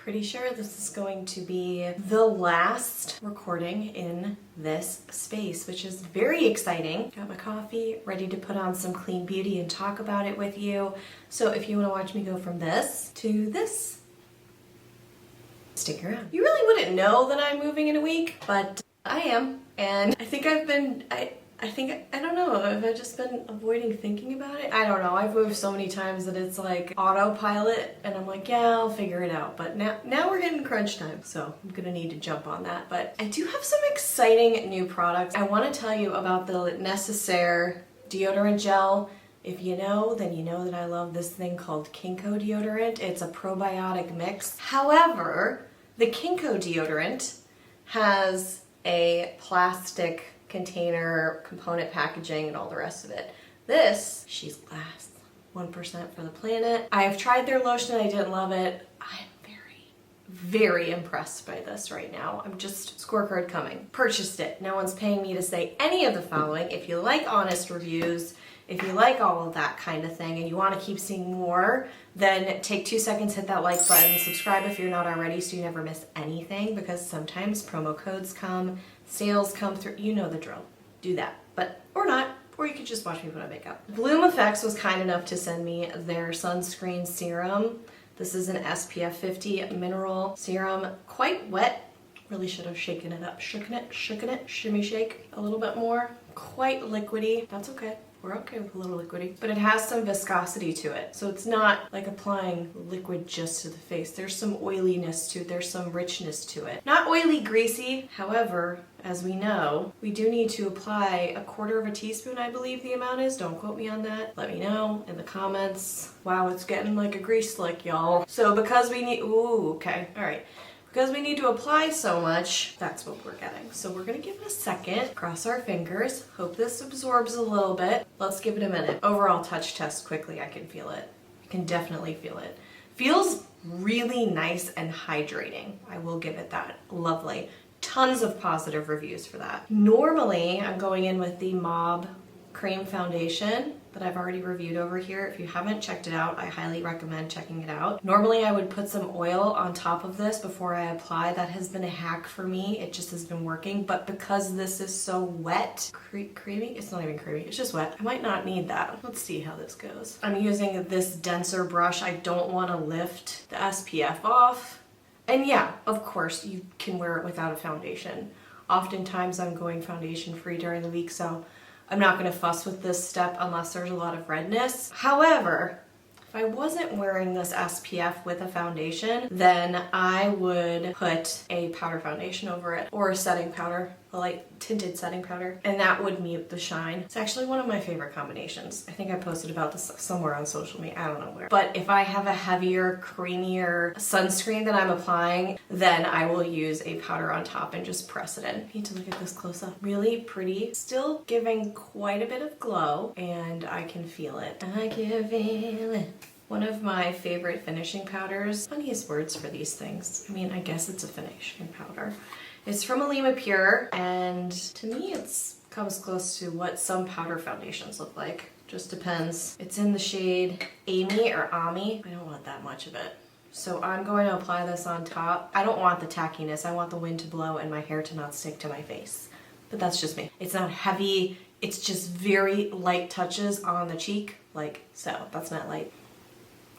Pretty sure this is going to be the last recording in this space, which is very exciting. Got my coffee, ready to put on some clean beauty and talk about it with you. So if you want to watch me go from this to this, stick around. You really wouldn't know that I'm moving in a week, but I am. And I think I don't know, have I just been avoiding thinking about it? I don't know, I've moved so many times that it's like autopilot and I'm like, yeah, I'll figure it out. But now we're getting crunch time, so I'm gonna need to jump on that. But I do have some exciting new products. I wanna tell you about the Necessaire deodorant gel. If you know, then you know that I love this thing called Kinko deodorant. It's a probiotic mix. However, the Kinko deodorant has a plastic container, component packaging, and all the rest of it. This, she's glass, 1% for the planet. I have tried their lotion, I didn't love it. I'm very impressed by this right now. I'm just scorecard coming. Purchased it. No one's paying me to say any of the following. If you like honest reviews, if you like all of that kind of thing and you want to keep seeing more, then take 2 seconds, hit that like button, subscribe if you're not already so you never miss anything, because sometimes promo codes come, sales come through, you know the drill. Do that, but or not, or you could just watch me put on makeup. Bloomeffects was kind enough to send me their sunscreen serum. This is an SPF 50 mineral serum, quite wet. Really should have shaken it up, shooken it, shimmy shake a little bit more. Quite liquidy, that's okay. We're okay with a little liquidy, but it has some viscosity to it. So it's not like applying liquid just to the face. There's some oiliness to it. There's some richness to it. Not oily, greasy. However, as we know, we do need to apply 1/4 teaspoon, I believe the amount is. Don't quote me on that. Let me know in the comments. Wow, it's getting like a grease slick, y'all. So because we need, ooh, okay, all right. Because we need to apply so much, that's what we're getting. So we're gonna give it a second, cross our fingers, hope this absorbs a little bit. Let's give it a minute. Overall touch test quickly, I can feel it. I can definitely feel it. Feels really nice and hydrating. I will give it that. Lovely. Tons of positive reviews for that. Normally, I'm going in with the Mauve Cream Foundation that I've already reviewed over here. If you haven't checked it out, I highly recommend checking it out. Normally I would put some oil on top of this before I apply. That has been a hack for me. It just has been working. But because this is so wet, creamy, it's not even creamy, it's just wet. I might not need that. Let's see how this goes. I'm using this denser brush. I don't want to lift the SPF off. And yeah, of course, you can wear it without a foundation. Oftentimes I'm going foundation free during the week, so I'm not going to fuss with this step unless there's a lot of redness. However, if I wasn't wearing this SPF with a foundation, then I would put a powder foundation over it, or a setting powder, a light tinted setting powder, and that would mute the shine. It's actually one of my favorite combinations. I think I posted about this somewhere on social media, I don't know where. But if I have a heavier, creamier sunscreen that I'm applying, then I will use a powder on top and just press it in. Need to look at this close up. Really pretty, still giving quite a bit of glow, and I can feel it. I can feel it. One of my favorite finishing powders. Funniest words for these things. I mean, I guess it's a finishing powder. It's from Alima Pure, and to me it's comes close to what some powder foundations look like. Just depends. It's in the shade Amy or Ami. I don't want that much of it. So I'm going to apply this on top. I don't want the tackiness. I want the wind to blow and my hair to not stick to my face. But that's just me. It's not heavy. It's just very light touches on the cheek, like so. That's not light.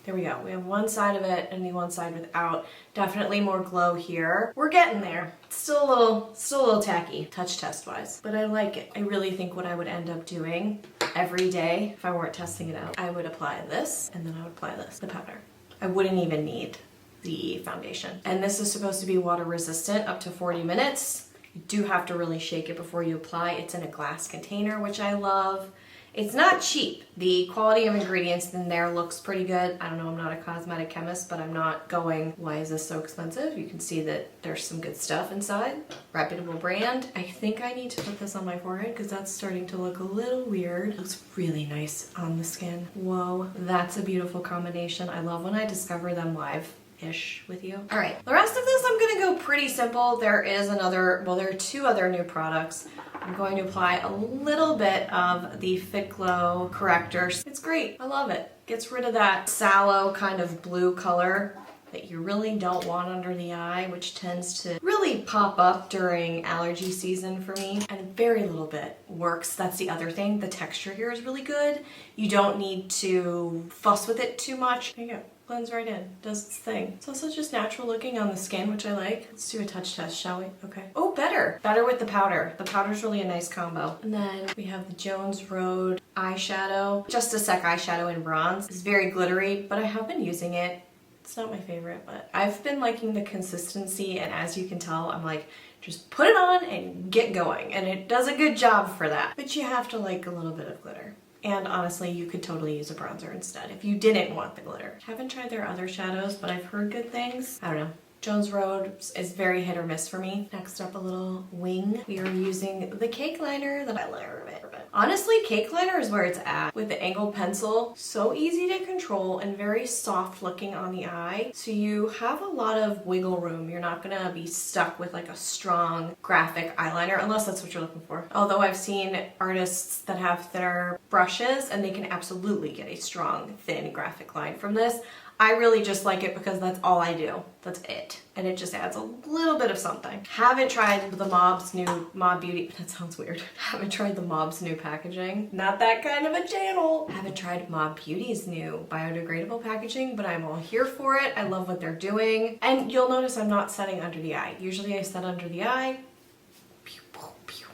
There we go. We have one side of it and the one side without. Definitely more glow here. We're getting there. It's still a little tacky, touch test wise, but I like it. I really think what I would end up doing every day if I weren't testing it out, I would apply this and then I would apply this, the powder. I wouldn't even need the foundation. And this is supposed to be water resistant up to 40 minutes. You do have to really shake it before you apply. It's in a glass container, which I love. It's not cheap. The quality of ingredients in there looks pretty good. I don't know, I'm not a cosmetic chemist, but I'm not going, why is this so expensive? You can see that there's some good stuff inside. Reputable brand. I think I need to put this on my forehead because that's starting to look a little weird. It looks really nice on the skin. Whoa, that's a beautiful combination. I love when I discover them live-ish with you. All right, the rest of this I'm gonna go pretty simple. There are 2 other new products. I'm going to apply a little bit of the Fit Glow corrector. It's great, I love it. Gets rid of that sallow kind of blue color that you really don't want under the eye, which tends to really pop up during allergy season for me, and very little bit works. That's the other thing. The texture here is really good. You don't need to fuss with it too much. There you go. Blends right in, does its thing. It's also just natural looking on the skin, which I like. Let's do a touch test, shall we? Okay. Oh, better. Better with the powder. The powder's really a nice combo. And then we have the Jones Road eyeshadow. Just a Sec eyeshadow in bronze. It's very glittery, but I have been using it. It's not my favorite, but I've been liking the consistency, and as you can tell, I'm like, just put it on and get going. And it does a good job for that. But you have to like a little bit of glitter. And honestly, you could totally use a bronzer instead if you didn't want the glitter. Haven't tried their other shadows, but I've heard good things. I don't know. Jones Road is very hit or miss for me. Next up, a little wing. We are using the cake liner, the liner of it. Honestly, cake liner is where it's at. With the angled pencil, so easy to control and very soft looking on the eye. So you have a lot of wiggle room. You're not gonna be stuck with like a strong graphic eyeliner unless that's what you're looking for. Although I've seen artists that have thinner brushes and they can absolutely get a strong, thin graphic line from this. I really just like it because that's all I do. That's it. And it just adds a little bit of something. Haven't tried the Mob's new Mob Beauty. That sounds weird. Haven't tried the Mob's new packaging. Not that kind of a channel. Haven't tried Mob Beauty's new biodegradable packaging, but I'm all here for it. I love what they're doing. And you'll notice I'm not setting under the eye. Usually I set under the eye.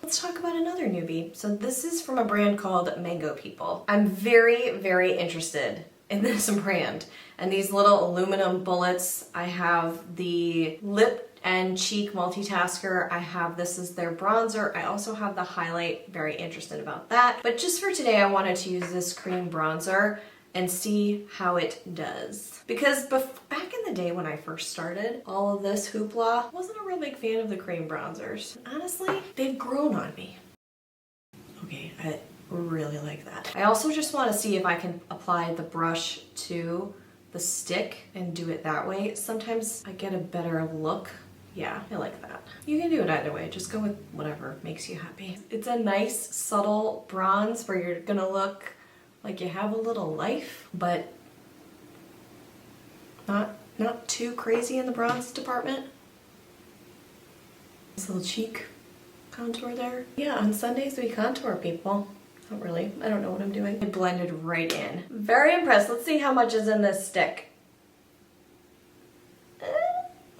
Let's talk about another newbie. So this is from a brand called Mango People. I'm very, very interested in this brand. And these little aluminum bullets, I have the lip and cheek multitasker. I have this as their bronzer. I also have the highlight, very interested about that. But just for today, I wanted to use this cream bronzer and see how it does. Because back in the day when I first started, all of this hoopla, I wasn't a real big fan of the cream bronzers. Honestly, they've grown on me. Okay, I really like that. I also just want to see if I can apply the brush to the stick and do it that way. Sometimes I get a better look. Yeah, I like that. You can do it either way. Just go with whatever makes you happy. It's a nice subtle bronze where you're gonna look like you have a little life, but not too crazy in the bronze department. This little cheek contour there. Yeah, on Sundays we contour, people. Not really. I don't know what I'm doing. It blended right in. Very impressed. Let's see how much is in this stick.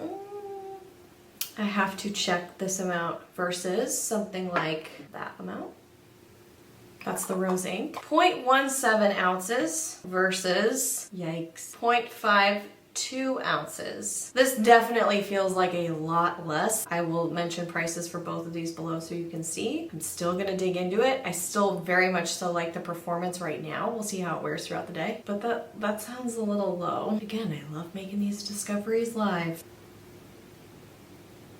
I have to check this amount versus something like that amount. That's the rose ink. 0.17 ounces versus, yikes, 0.52 ounces. This definitely feels like a lot less. I will mention prices for both of these below so you can see. I'm still gonna dig into it. I still very much so like the performance right now. We'll see how it wears throughout the day. But that sounds a little low. Again, I love making these discoveries live.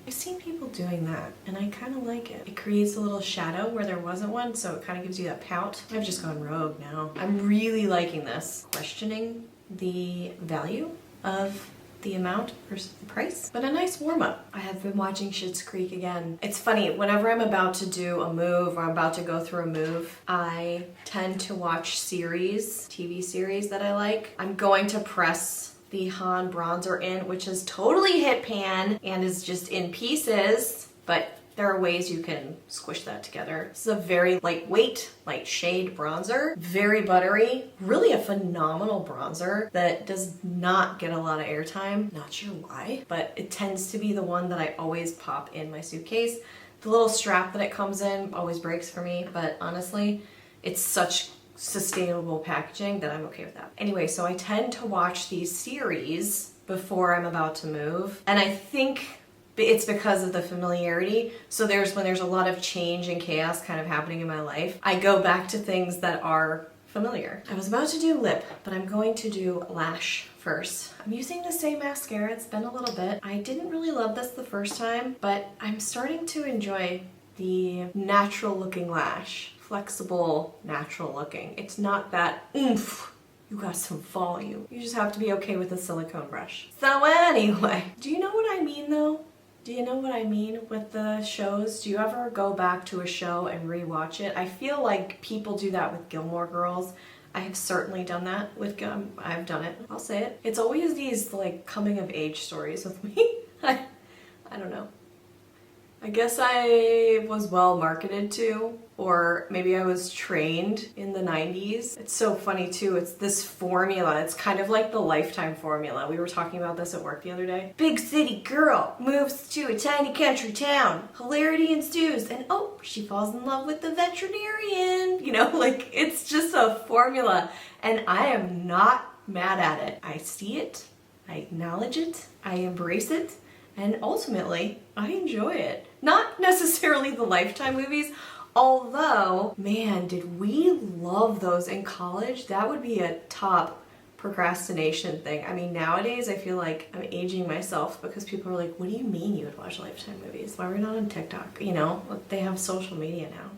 I've seen people doing that and I kind of like it. It creates a little shadow where there wasn't one, so it kind of gives you that pout. I've just gone rogue now. I'm really liking this. Questioning the value of the amount versus the price, but a nice warm-up. I have been watching Schitt's Creek again. It's funny, whenever I'm about to do a move or I'm about to go through a move, I tend to watch TV series that I like. I'm going to press the Han bronzer in, which is totally hit pan and is just in pieces, but there are ways you can squish that together. This is a very lightweight, light shade bronzer, very buttery, really a phenomenal bronzer that does not get a lot of airtime. Not sure why, but it tends to be the one that I always pop in my suitcase. The little strap that it comes in always breaks for me, but honestly, it's such sustainable packaging that I'm okay with that. Anyway, so I tend to watch these series before I'm about to move, and I think it's because of the familiarity. So when there's a lot of change and chaos kind of happening in my life, I go back to things that are familiar. I was about to do lip, but I'm going to do lash first. I'm using the Saie Mascara. It's been a little bit. I didn't really love this the first time, but I'm starting to enjoy the natural looking lash. Flexible, natural looking. It's not that oomph. You got some volume. You just have to be okay with a silicone brush. So anyway, do you know what I mean though? Do you know what I mean with the shows? Do you ever go back to a show and rewatch it? I feel like people do that with Gilmore Girls. I have certainly done that with gum. I've done it. I'll say it. It's always these like coming of age stories with me. I don't know. I guess I was well marketed to, or maybe I was trained in the 90s. It's so funny too. It's this formula. It's kind of like the Lifetime formula. We were talking about this at work the other day. Big city girl moves to a tiny country town. Hilarity ensues, and oh, she falls in love with the veterinarian. You know, like it's just a formula, and I am not mad at it. I see it, I acknowledge it, I embrace it, and ultimately, I enjoy it. Not necessarily the Lifetime movies, although, man, did we love those in college? That would be a top procrastination thing. I mean, nowadays I feel like I'm aging myself because people are like, what do you mean you would watch Lifetime movies? Why are we not on TikTok? You know, they have social media now.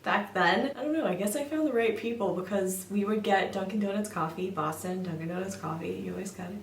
Back then, I don't know, I guess I found the right people because we would get Dunkin' Donuts coffee, Boston, Dunkin' Donuts coffee, you always got it,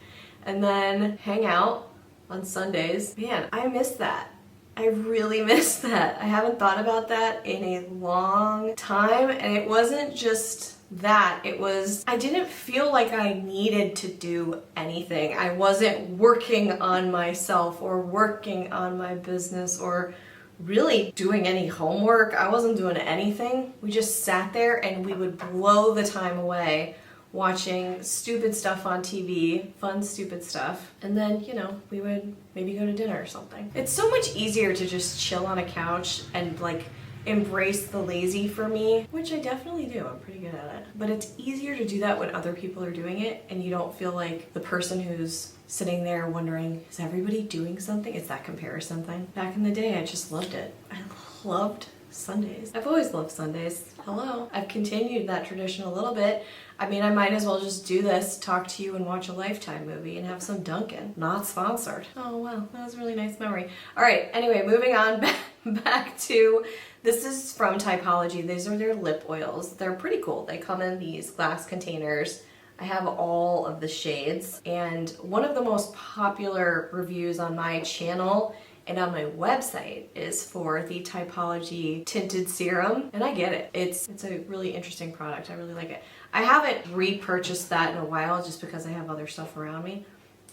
and then hang out on Sundays. Man, I miss that. I really miss that. I haven't thought about that in a long time, and it wasn't just that. It was, I didn't feel like I needed to do anything. I wasn't working on myself or working on my business or really doing any homework. I wasn't doing anything. We just sat there and we would blow the time away watching stupid stuff on TV, fun stupid stuff, and then, you know, we would maybe go to dinner or something. It's so much easier to just chill on a couch and like embrace the lazy for me, which I definitely do. I'm pretty good at it. But it's easier to do that when other people are doing it and you don't feel like the person who's sitting there wondering, is everybody doing something? It's that comparison thing. Back in the day, I just loved it. I loved Sundays. I've always loved Sundays. Hello. I've continued that tradition a little bit. I mean, I might as well just do this, talk to you, and watch a Lifetime movie and have some Dunkin'. Not sponsored. Oh, wow. That was a really nice memory. All right. Anyway, moving on back to, this is from Typology. These are their lip oils. They're pretty cool. They come in these glass containers. I have all of the shades, and one of the most popular reviews on my channel and on my website is for the Typology Tinted Serum, and I get it. It's a really interesting product. I really like it. I haven't repurchased that in a while just because I have other stuff around me.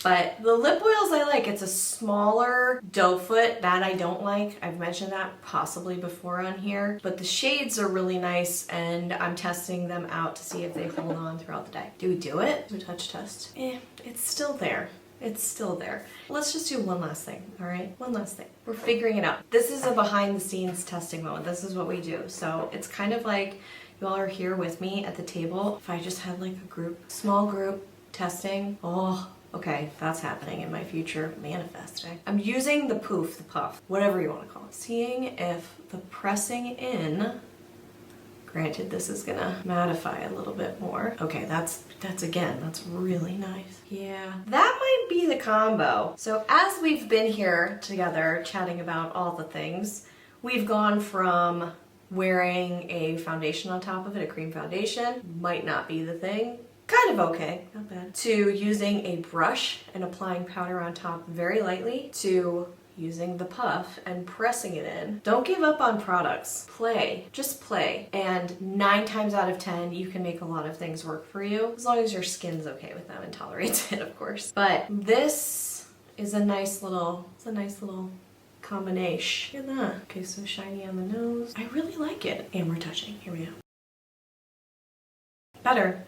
But the lip oils I like. It's a smaller doe foot. That I don't like. I've mentioned that possibly before on here. But the shades are really nice, and I'm testing them out to see if they hold on throughout the day. Do we do it? Do a touch test? It's still there. It's still there. Let's just do one last thing, all right? One last thing. We're figuring it out. This is a behind the scenes testing moment. This is what we do. So it's kind of like you all are here with me at the table. If I just had like a group, small group testing, oh, okay, that's happening in my future manifesting. I'm using the poof, the puff, whatever you want to call it. Seeing if the pressing in, granted this is gonna mattify a little bit more. Okay, that's really nice. Yeah, that might be the combo. So as we've been here together chatting about all the things, we've gone from wearing a foundation on top of it, a cream foundation, might not be the thing, kind of okay, not bad, to using a brush and applying powder on top very lightly, to using the puff and pressing it in. Don't give up on products. Play. Just play. And 9 times out of 10, you can make a lot of things work for you, as long as your skin's okay with them and tolerates it, of course. But this is a nice little combination. Look at that. Okay, so shiny on the nose. I really like it. And we're touching. Here we go. Better.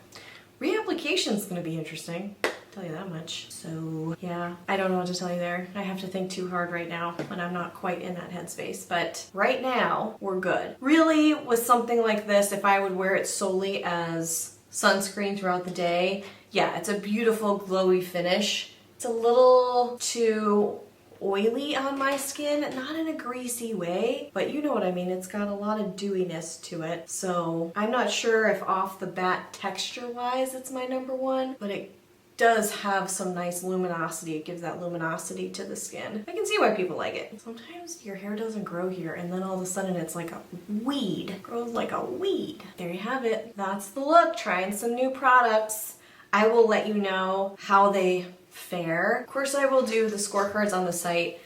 Reapplication's gonna be interesting. Tell you that much. So yeah, I don't know what to tell you there. I have to think too hard right now, and I'm not quite in that headspace, but right now we're good. Really, with something like this, if I would wear it solely as sunscreen throughout the day, yeah, it's a beautiful glowy finish. It's a little too oily on my skin, not in a greasy way, but you know what I mean. It's got a lot of dewiness to it, so I'm not sure if off the bat texture wise it's my number one, but it does have some nice luminosity. It gives that luminosity to the skin. I can see why people like it. Sometimes your hair doesn't grow here and then all of a sudden it's like a weed. It grows like a weed. There you have it. That's the look. Trying some new products. I will let you know how they fare. Of course I will do the scorecards on the site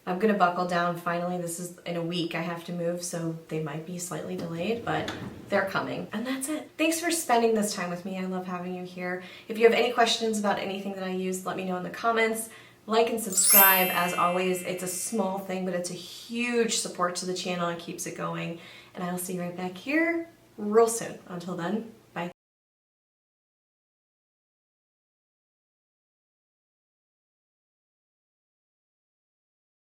I'm gonna buckle down finally. This is in a week I have to move, so they might be slightly delayed, but they're coming. And that's it. Thanks for spending this time with me. I love having you here. If you have any questions about anything that I use, let me know in the comments. Like and subscribe. As always, it's a small thing, but it's a huge support to the channel and keeps it going. And I'll see you right back here real soon. Until then,